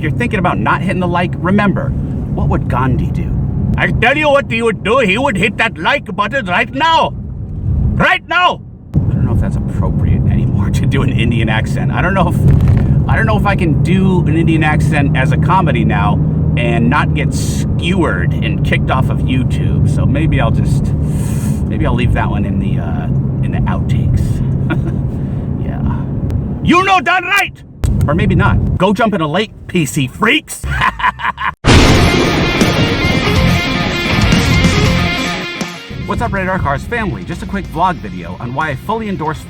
you're thinking about not hitting the like, remember, what would Gandhi do? I'll tell you what he would do. He would hit that like button right now. Right now. I don't know if that's appropriate anymore to do an Indian accent. I don't know if I can do an Indian accent as a comedy now and not get skewered and kicked off of YouTube. So maybe I'll leave that one in the outtakes. Yeah. You know that right. Or maybe not. Go jump in a lake, PC freaks. What's up, Radar Cars family? Just a quick vlog video on why I fully endorse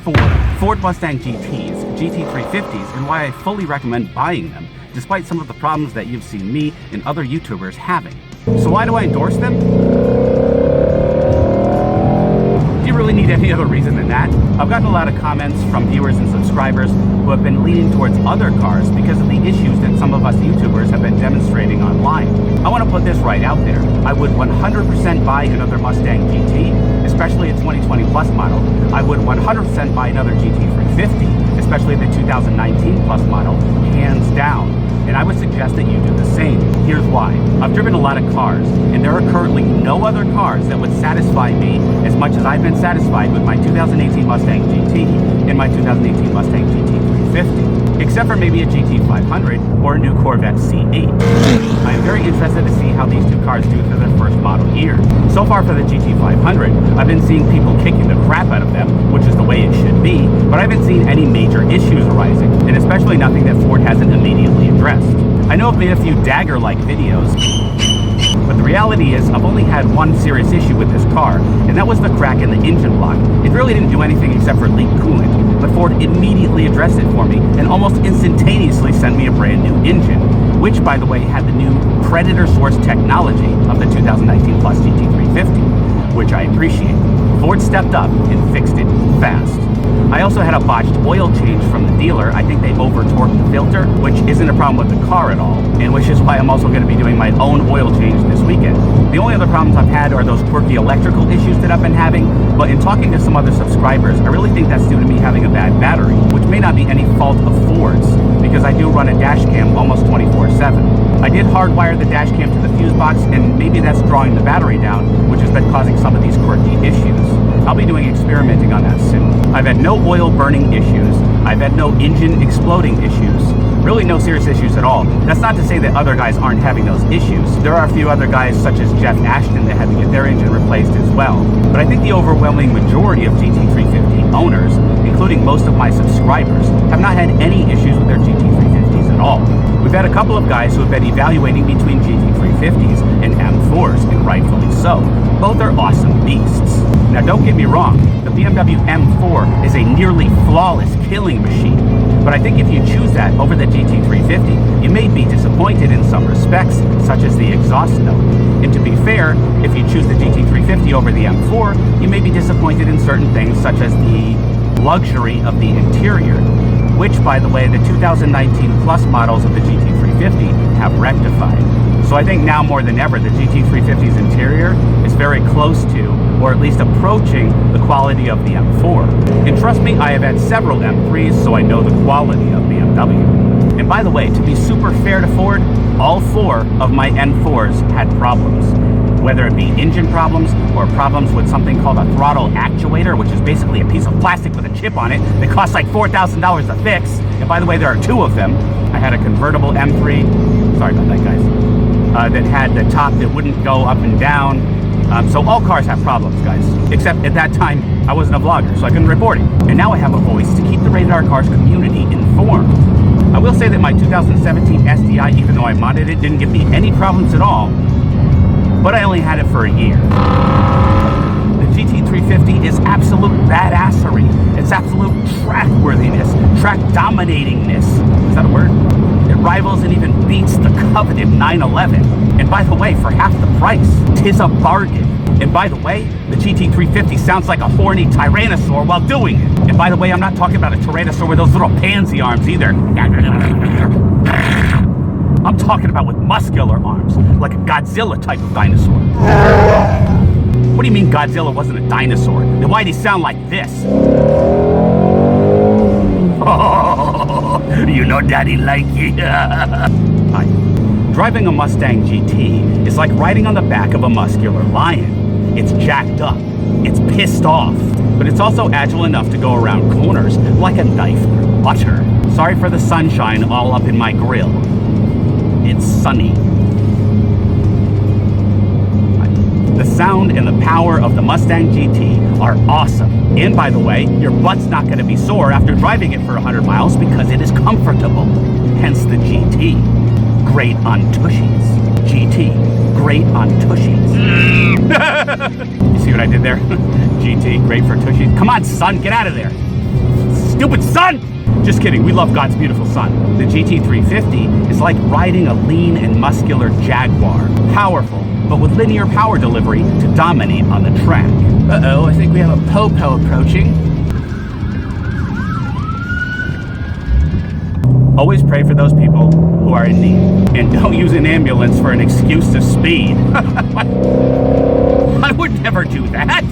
Ford Mustang GTs, GT350s, and why I fully recommend buying them, despite some of the problems that you've seen me and other YouTubers having. So why do I endorse them? Do you really need any other reason than that? I've gotten a lot of comments from viewers and subscribers who have been leaning towards other cars because of the issues that some of us YouTubers have been demonstrating online. I want to put this right out there. I would 100% buy another Mustang GT, especially a 2020 Plus model. I would 100% buy another GT350, especially the 2019 Plus model, hands down. And I would suggest that you do the same. Here's why. I've driven a lot of cars, and there are currently no other cars that would satisfy me as much as I've been satisfied with my 2018 Mustang GT and my 2018 Mustang GT350, except for maybe a GT500 or a new Corvette C8. I'm very interested to see how these two cars do for their first model year. So far for the GT500, I've been seeing people kicking the crap out of them, which is the way it should be, but I haven't seen any major issues arising, and especially nothing that Ford hasn't immediately addressed. I know I've made a few dagger-like videos, but the reality is I've only had one serious issue with this car, and that was the crack in the engine block. It really didn't do anything except for leak coolant, but Ford immediately addressed it for me and almost instantaneously sent me a brand new engine, which, by the way, had the new Predator Source technology of the 2019 Plus GT350, which I appreciate. Ford stepped up and fixed it fast. I also had a botched oil change from the dealer. I think they over-torqued the filter, which isn't a problem with the car at all, and which is why I'm also going to be doing my own oil change this weekend. The only other problems I've had are those quirky electrical issues that I've been having, but in talking to some other subscribers, I really think that's due to me having a bad battery, which may not be any fault of Ford's, because I do run a dash cam almost 24/7. I did hardwire the dash cam to the fuse box, and maybe that's drawing the battery down, which has been causing some of these quirky issues. I'll be doing experimenting on that soon. I've had no oil burning issues. I've had no engine exploding issues. Really no serious issues at all. That's not to say that other guys aren't having those issues. There are a few other guys such as Jeff Ashton that had to get their engine replaced as well. But I think the overwhelming majority of GT350 owners, including most of my subscribers, have not had any issues with their GT350s at all. We've had a couple of guys who have been evaluating between GT350s and M4s, and rightfully so. Both are awesome beasts. Now don't get me wrong, the BMW M4 is a nearly flawless killing machine. But I think if you choose that over the GT350, you may be disappointed in some respects, such as the exhaust note. And to be fair, if you choose the GT350 over the M4, you may be disappointed in certain things, such as the luxury of the interior, which, by the way, the 2019 Plus models of the GT350 have rectified. So I think now more than ever, the GT350's interior is very close to, or at least approaching, the quality of the M4. And trust me, I have had several M3s, so I know the quality of BMW. And by the way, to be super fair to Ford, all four of my M4s had problems. Whether it be engine problems or problems with something called a throttle actuator, which is basically a piece of plastic with a chip on it that costs like $4,000 to fix. And by the way, there are two of them. I had a convertible M3, sorry about that guys, that had the top that wouldn't go up and down. So all cars have problems, guys. Except at that time, I wasn't a vlogger, so I couldn't report it. And now I have a voice to keep the Radar Cars community informed. I will say that my 2017 STI, even though I modded it, didn't give me any problems at all. But I only had it for a year. The GT350 is absolute badassery. It's absolute track-worthiness, track-dominatingness. Is that a word? It rivals and even beats the coveted 911. And by the way, for half the price, 'tis a bargain. And by the way, the GT350 sounds like a horny tyrannosaur while doing it. And by the way, I'm not talking about a tyrannosaur with those little pansy arms either. I'm talking about with muscular arms, like a Godzilla type of dinosaur. What do you mean Godzilla wasn't a dinosaur? Then why'd he sound like this? Oh, you know Daddy like it. Hi. Driving a Mustang GT is like riding on the back of a muscular lion. It's jacked up, it's pissed off, but it's also agile enough to go around corners like a knife through butter. Sorry for the sunshine all up in my grill. It's sunny. The sound and the power of the Mustang GT are awesome. And by the way, your butt's not going to be sore after driving it for 100 miles because it is comfortable. Hence the GT. Great on tushies. GT. Great on tushies. You see what I did there? GT. Great for tushies. Come on, son. Get out of there. Stupid son! Just kidding. We love God's beautiful son. The GT350 is like riding a lean and muscular Jaguar. Powerful, but with linear power delivery to dominate on the track. Uh-oh, I think we have a po-po approaching. Always pray for those people who are in need. And don't use an ambulance for an excuse to speed. I would never do that.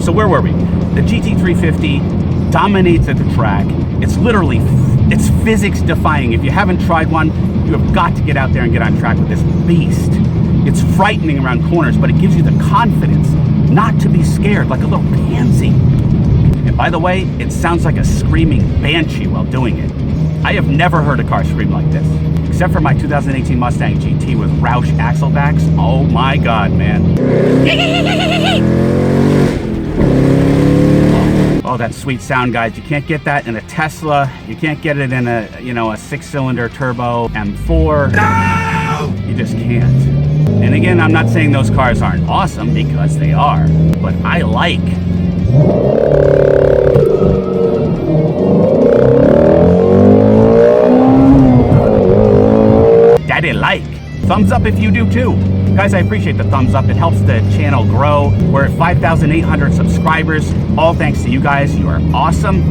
So where were we? The GT350 dominates at the track. It's literally, it's physics defying. If you haven't tried one, you have got to get out there and get on track with this beast. It's frightening around corners, but it gives you the confidence not to be scared like a little pansy. And by the way, it sounds like a screaming banshee while doing it. I have never heard a car scream like this, except for my 2018 Mustang GT with Roush axle backs. Oh my God, man. Oh, that sweet sound, guys. You can't get that in a Tesla. You can't get it in a, you know, a 6-cylinder turbo M4. No! You just can't. And again, I'm not saying those cars aren't awesome, because they are, but I like. Daddy like. Thumbs up if you do too. Guys, I appreciate the thumbs up. It helps the channel grow. We're at 5,800 subscribers. All thanks to you guys. You are awesome.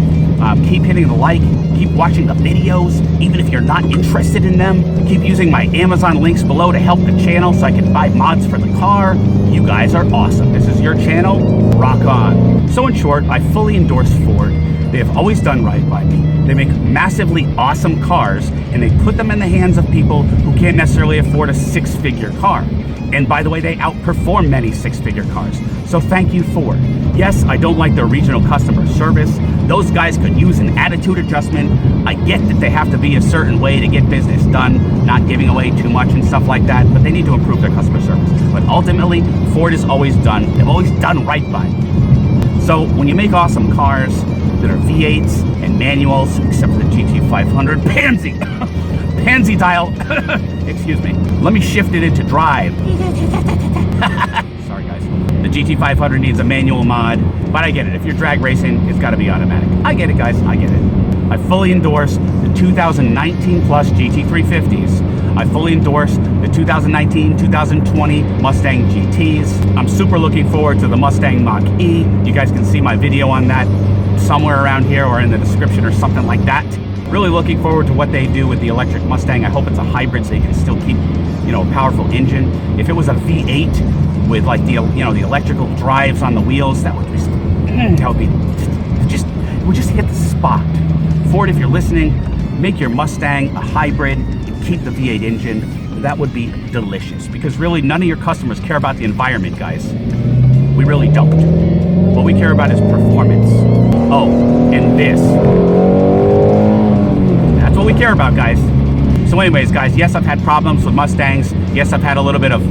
Keep hitting the like. Keep watching the videos, even if you're not interested in them. Keep using my Amazon links below to help the channel so I can buy mods for the car. You guys are awesome. This is your channel. Rock on. So in short, I fully endorse Ford. They have always done right by me. They make massively awesome cars, and they put them in the hands of people who can't necessarily afford a 6-figure car. And by the way, they outperform many 6-figure cars. So thank you, Ford. Yes, I don't like their regional customer service. Those guys could use an attitude adjustment. I get that they have to be a certain way to get business done, not giving away too much and stuff like that, but they need to improve their customer service. But ultimately, Ford has always done, they've always done right by me. So when you make awesome cars that are V8s and manuals, except for the GT500, pansy dial, excuse me. Let me shift it into drive. Sorry guys. The GT500 needs a manual mod, but I get it. If you're drag racing, it's gotta be automatic. I get it, guys, I get it. I fully endorse the 2019 plus GT350s. I fully endorse the 2019, 2020 Mustang GTs. I'm super looking forward to the Mustang Mach-E. You guys can see my video on that somewhere around here or in the description or something like that. Really looking forward to what they do with the electric Mustang. I hope it's a hybrid so you can still keep, you know, a powerful engine. If it was a V8 with like the, you know, the electrical drives on the wheels, that would just, it would just hit the spot. Ford, if you're listening, make your Mustang a hybrid and keep the V8 engine. That would be delicious, because really none of your customers care about the environment, guys. We really don't. What we care about is performance. Oh, and this. That's what we care about, guys. So anyways, guys, yes, I've had problems with Mustangs. Yes, I've had a little bit of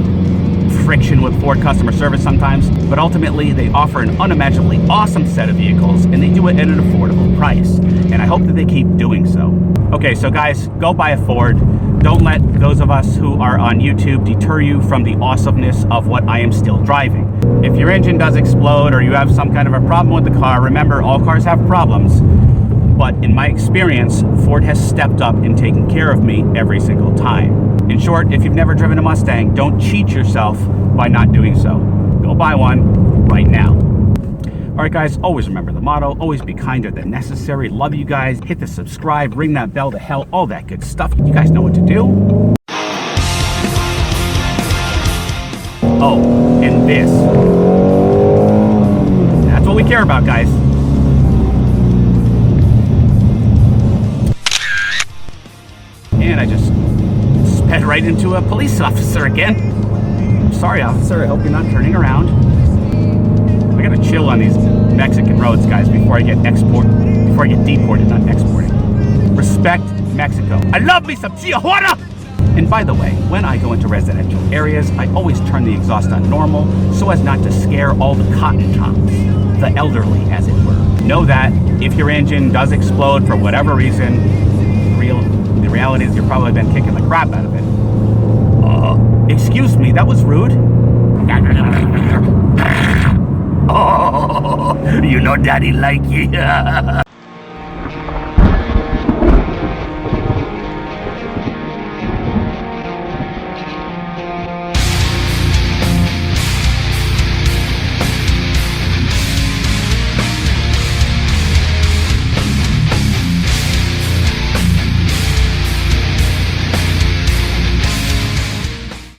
friction with Ford customer service sometimes, but ultimately they offer an unimaginably awesome set of vehicles, and they do it at an affordable price. And I hope that they keep doing so. Okay, so guys, go buy a Ford. Don't let those of us who are on YouTube deter you from the awesomeness of what I am still driving. If your engine does explode or you have some kind of a problem with the car, remember, all cars have problems. But in my experience, Ford has stepped up and taken care of me every single time. In short, if you've never driven a Mustang, don't cheat yourself by not doing so. Go buy one right now. All right, guys, always remember the motto, always be kinder than necessary. Love you guys. Hit the subscribe, ring that bell to hell, all that good stuff. You guys know what to do. Oh, and this. That's what we care about, guys. And I just sped head right into a police officer again. Sorry, officer, I hope you're not turning around. I gotta chill on these Mexican roads, guys, before I get deported, not exported. Respect Mexico. I love me some Chihuahua. And by the way, when I go into residential areas, I always turn the exhaust on normal so as not to scare all the cotton tops, the elderly, as it were. Know that if your engine does explode for whatever reason, the reality is you've probably been kicking the crap out of it. Excuse me, that was rude. Oh, you know Daddy like you.